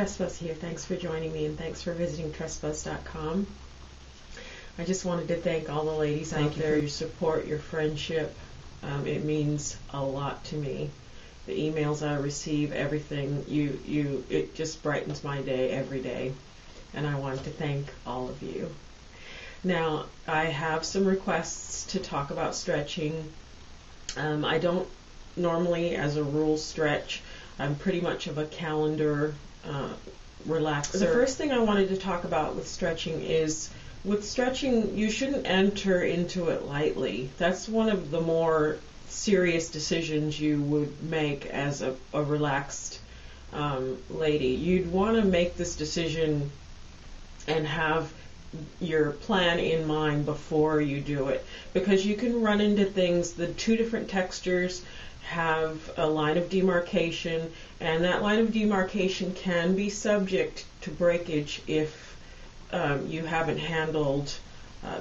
Tressbuzz here. Thanks for joining me, and thanks for visiting Tressbuzz.com. I just wanted to thank all the ladies out there for your support, your friendship. It means a lot to me. The emails I receive, everything, it just brightens my day every day. And I wanted to thank all of you. Now, I have some requests to talk about stretching. I don't normally, as a rule, stretch. I'm pretty much of a calendar relaxer. The first thing I wanted to talk about with stretching is, with stretching, you shouldn't enter into it lightly. That's one of the more serious decisions you would make as a relaxed lady. You'd want to make this decision and have your plan in mind before you do it, because you can run into things. The two different textures have a line of demarcation, and that line of demarcation can be subject to breakage if you haven't handled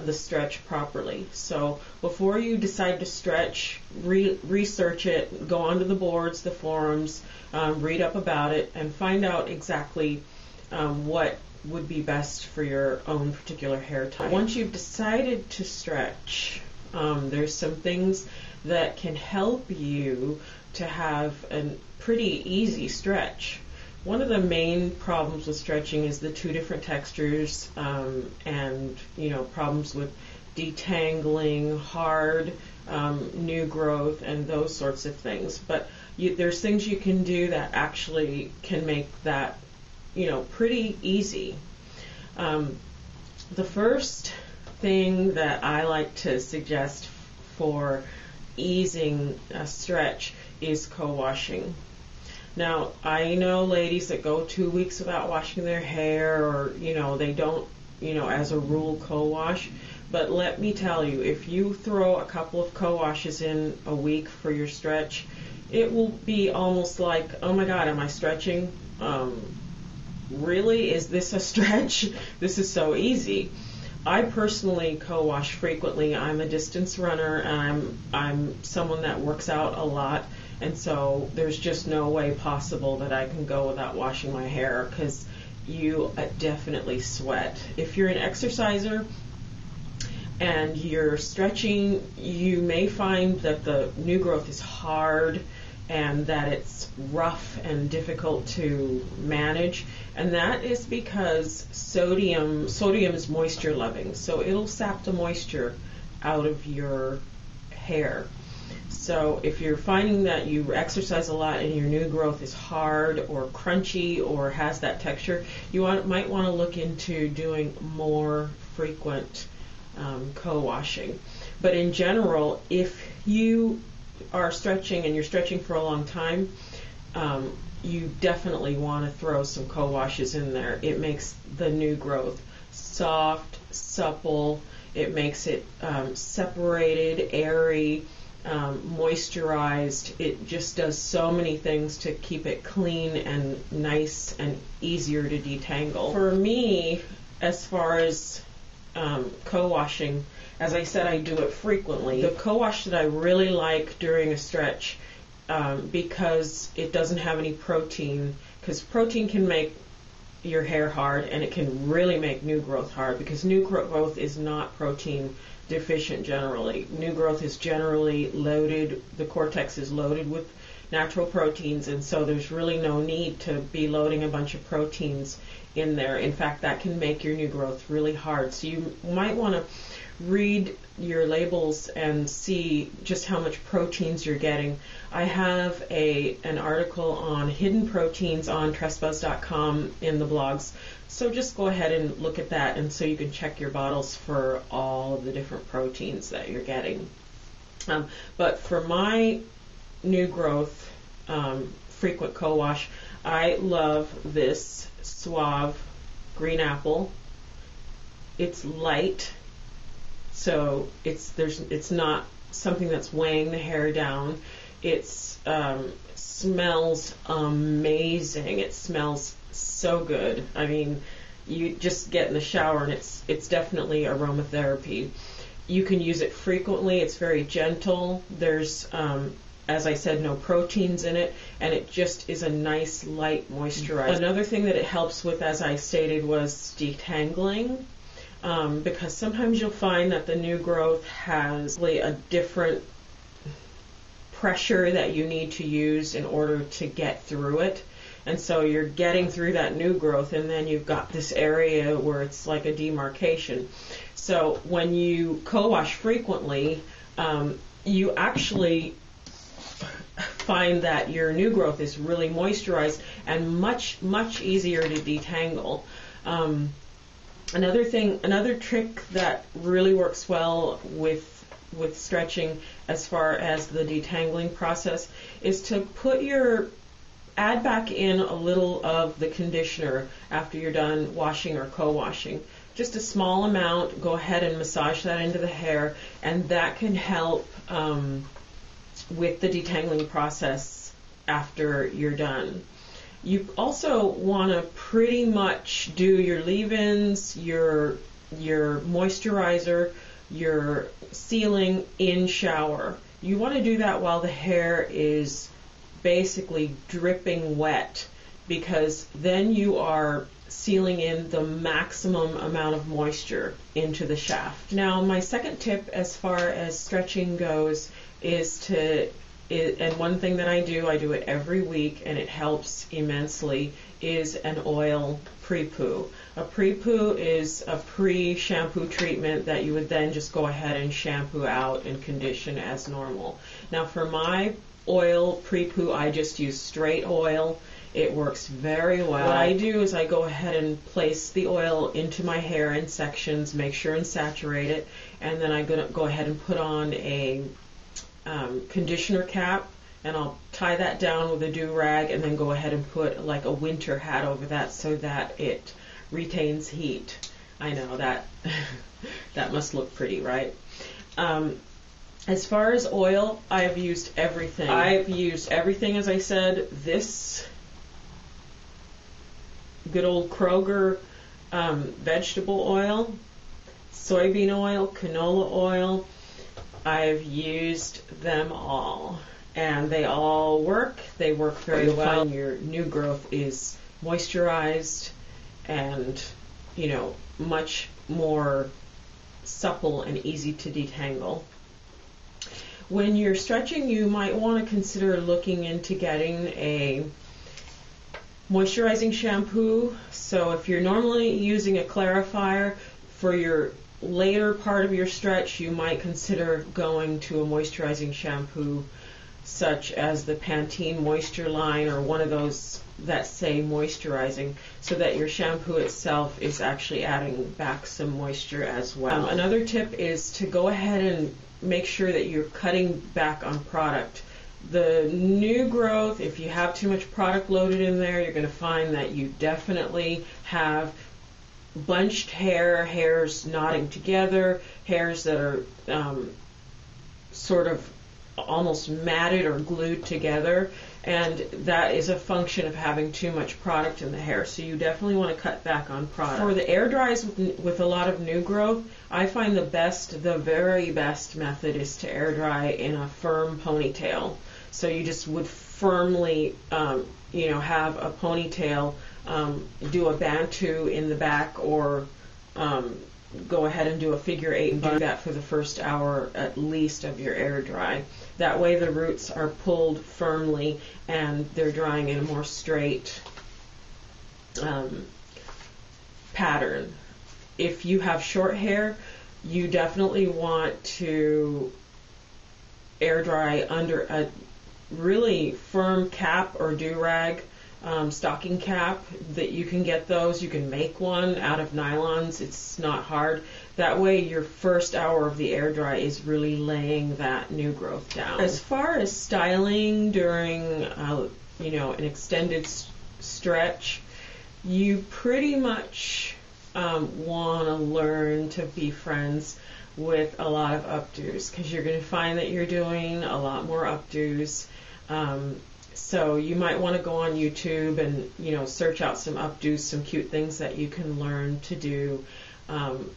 the stretch properly. So before you decide to stretch, research it, go onto the boards, the forums, read up about it, and find out exactly what would be best for your own particular hair type. Once you've decided to stretch, there's some things that can help you to have a pretty easy stretch. One of the main problems with stretching is the two different textures, and problems with detangling, hard new growth, and those sorts of things. But there's things you can do that actually can make that pretty easy. The first thing that I like to suggest for easing a stretch is co-washing. Now, I know ladies that go 2 weeks without washing their hair, or they don't as a rule co-wash, but let me tell you, if you throw a couple of co-washes in a week for your stretch, it will be almost like, oh my god, am I stretching? Really? Is this a stretch? This is so easy. I personally co-wash frequently. I'm a distance runner, and I'm someone that works out a lot, and so there's just no way possible that I can go without washing my hair, because you definitely sweat. If you're an exerciser and you're stretching, you may find that the new growth is hard and that it's rough and difficult to manage, and that is because sodium is moisture loving, so it'll sap the moisture out of your hair. So if you're finding that you exercise a lot and your new growth is hard or crunchy or has that texture, you might want to look into doing more frequent co-washing. But in general, if you are stretching and you're stretching for a long time, you definitely want to throw some co-washes in there. It makes the new growth soft, supple. It makes it separated, airy, moisturized. It just does so many things to keep it clean and nice and easier to detangle. For me, as far as co-washing, as I said, I do it frequently. The co-wash that I really like during a stretch, because it doesn't have any protein, because protein can make your hair hard, and it can really make new growth hard, because new growth is not protein deficient generally. New growth is generally loaded, the cortex is loaded with natural proteins, and so there's really no need to be loading a bunch of proteins in there. In fact, that can make your new growth really hard. So you might want to read your labels and see just how much proteins you're getting. I have an article on hidden proteins on Tressbuzz.com in the blogs, so just go ahead and look at that, and so you can check your bottles for all of the different proteins that you're getting. But for my new growth frequent co-wash, I love this Suave Green Apple. It's light, so it's not something that's weighing the hair down. It smells amazing. It smells so good. I mean, you just get in the shower and it's definitely aromatherapy. You can use it frequently. It's very gentle. There's as I said, no proteins in it, and it just is a nice light moisturizer. Another thing that it helps with, as I stated, was detangling, because sometimes you'll find that the new growth has a different pressure that you need to use in order to get through it. And so you're getting through that new growth, and then you've got this area where it's like a demarcation. So when you co-wash frequently, you actually find that your new growth is really moisturized and much easier to detangle. Another trick that really works well with stretching as far as the detangling process is to add back in a little of the conditioner after you're done washing or co-washing. Just a small amount, go ahead and massage that into the hair, and that can help with the detangling process after you're done. You also want to pretty much do your leave-ins, your moisturizer, your sealing in shower. You want to do that while the hair is basically dripping wet, because then you are sealing in the maximum amount of moisture into the shaft. Now, my second tip as far as stretching goes is and one thing that I do it every week, and it helps immensely, is an oil pre-poo. A pre-poo is a pre-shampoo treatment that you would then just go ahead and shampoo out and condition as normal. Now, for my oil pre-poo, I just use straight oil. It works very well. What I do is I go ahead and place the oil into my hair in sections, make sure and saturate it, and then I'm going to go ahead and put on a conditioner cap, and I'll tie that down with a do-rag, and then go ahead and put like a winter hat over that so that it retains heat. I know that that must look pretty, right? As far as oil, I've used everything. As I said. This good old Kroger vegetable oil, soybean oil, canola oil. I've used them all, and they all work. They work very well. Your new growth is moisturized and, much more supple and easy to detangle. When you're stretching, you might want to consider looking into getting a moisturizing shampoo. So if you're normally using a clarifier for your later part of your stretch, you might consider going to a moisturizing shampoo such as the Pantene Moisture line, or one of those that say moisturizing, so that your shampoo itself is actually adding back some moisture as well. Another tip is to go ahead and make sure that you're cutting back on product. The new growth, if you have too much product loaded in there, you're going to find that you definitely have bunched hairs knotting together, hairs that are sort of almost matted or glued together, and that is a function of having too much product in the hair. So you definitely want to cut back on product. For the air dries with a lot of new growth, I find the very best method is to air dry in a firm ponytail. So you just would firmly have a ponytail, do a bantu in the back, or go ahead and do a figure 8 and do that for the first hour at least of your air dry. That way the roots are pulled firmly and they're drying in a more straight pattern. If you have short hair, you definitely want to air dry under a really firm cap or do-rag, stocking cap. That you can get those. You can make one out of nylons. It's not hard. That way your first hour of the air dry is really laying that new growth down. As far as styling during an extended stretch, you pretty much want to learn to be friends with a lot of updos, because you're going to find that you're doing a lot more updos. So you might want to go on YouTube and search out some updos, some cute things that you can learn to do.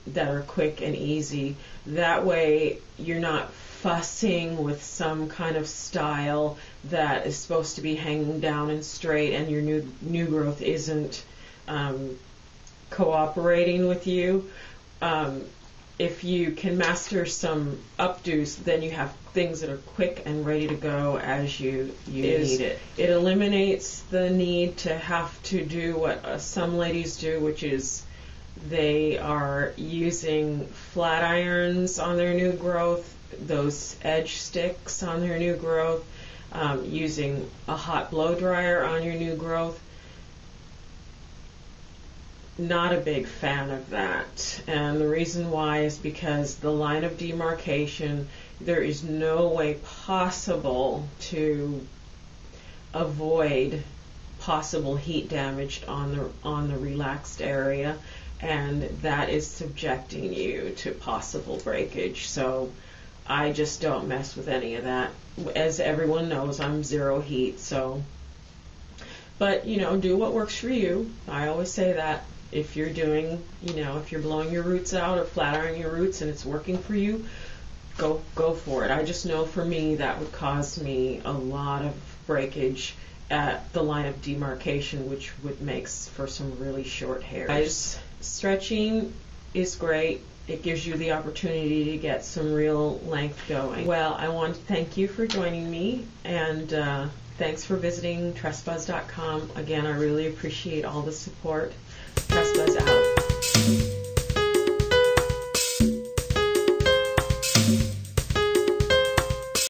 that are quick and easy. That way you're not fussing with some kind of style that is supposed to be hanging down and straight, and your new growth isn't cooperating with you. If you can master some updos, then you have things that are quick and ready to go as you need it. It eliminates the need to have to do what some ladies do, which is they are using flat irons on their new growth, those edge sticks on their new growth, using a hot blow dryer on your new growth. Not a big fan of that, and the reason why is because the line of demarcation, there is no way possible to avoid possible heat damage on the relaxed area, and that is subjecting you to possible breakage. So I just don't mess with any of that. As everyone knows, I'm zero heat, so, but do what works for you. I always say that. If you're doing, if you're blowing your roots out or flat ironing your roots and it's working for you, go for it. I just know for me that would cause me a lot of breakage at the line of demarcation, which would make for some really short hair. Guys, stretching is great. It gives you the opportunity to get some real length going. Well, I want to thank you for joining me, and thanks for visiting Tressbuzz.com. Again, I really appreciate all the support. Tressbuzz out.